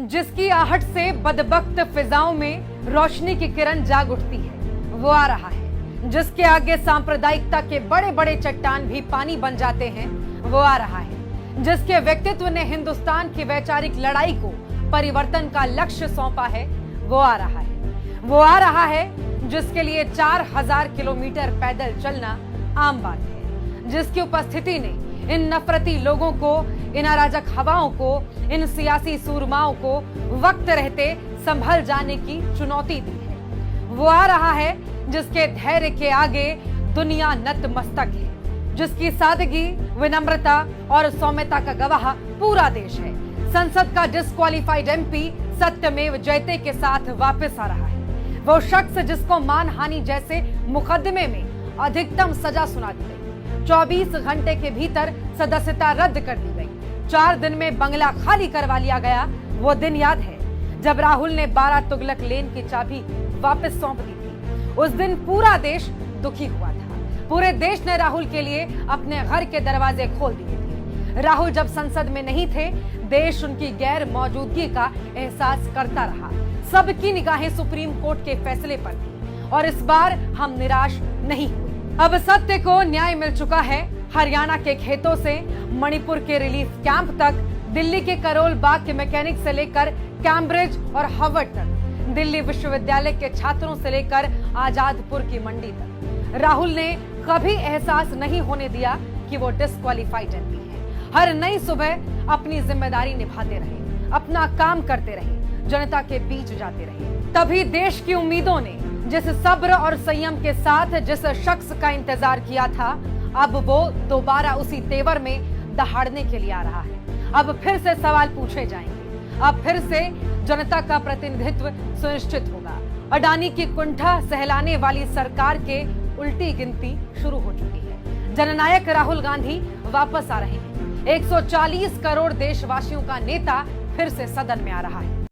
जिसकी आहट से बदबख्त फिजाओं में रोशनी की किरण जाग उठती है, वो आ रहा है। जिसके आगे सांप्रदायिकता के बड़े बड़े चट्टान भी पानी बन जाते हैं, वो आ रहा है। जिसके व्यक्तित्व ने हिंदुस्तान की वैचारिक लड़ाई को परिवर्तन का लक्ष्य सौंपा है, वो आ रहा है। वो आ रहा है जिसके लिए 4000 किलोमीटर पैदल चलना आम बात है। जिसकी उपस्थिति ने इन नफरती लोगों को, इन अराजक हवाओं को, इन सियासी सूरमाओं को वक्त रहते संभल जाने की चुनौती दी है। वो आ रहा है जिसके धैर्य के आगे दुनिया नतमस्तक है। जिसकी सादगी, विनम्रता और सौम्यता का गवाह पूरा देश है। संसद का डिस्क्वालिफाइड एमपी सत्यमेव जयते के साथ वापस आ रहा है। वो शख्स जिसको मानहानि जैसे मुकदमे में अधिकतम सजा सुना दी गई, 24 घंटे के भीतर सदस्यता रद्द कर दी गई, 4 दिन में बंगला खाली करवा लिया गया। वो दिन याद है जब राहुल ने 12 तुगलक लेन की चाबी वापस सौंप दी थी। उस दिन पूरा देश दुखी हुआ था। पूरे देश ने राहुल के लिए अपने घर के दरवाजे खोल दिए थे। राहुल जब संसद में नहीं थे, देश उनकी गैर मौजूदगी का एहसास करता रहा। सबकी निगाहें सुप्रीम कोर्ट के फैसले पर थी और इस बार हम निराश नहीं हुए। अब सत्य को न्याय मिल चुका है। हरियाणा के खेतों से मणिपुर के रिलीफ कैंप तक, दिल्ली के करोल बाग के मैकेनिक से लेकर कैम्ब्रिज और हार्वर्ड तक, दिल्ली विश्वविद्यालय के छात्रों से लेकर आजादपुर की मंडी तक, राहुल ने कभी एहसास नहीं होने दिया कि वो डिस्क्वालिफाइड एमपी है। हर नई सुबह अपनी जिम्मेदारी निभाते रहे, अपना काम करते रहे, जनता के बीच जाते रहे। तभी देश की उम्मीदों ने जिस सब्र और संयम के साथ जिस शख्स का इंतजार किया था, अब वो दोबारा उसी तेवर में दहाड़ने के लिए आ रहा है। अब फिर से सवाल पूछे जाएंगे, अब फिर से जनता का प्रतिनिधित्व सुनिश्चित होगा। अडानी की कुंठा सहलाने वाली सरकार के उल्टी गिनती शुरू हो चुकी है। जननायक राहुल गांधी वापस आ रहे हैं। 140 करोड़ देशवासियों का नेता फिर से सदन में आ रहा है।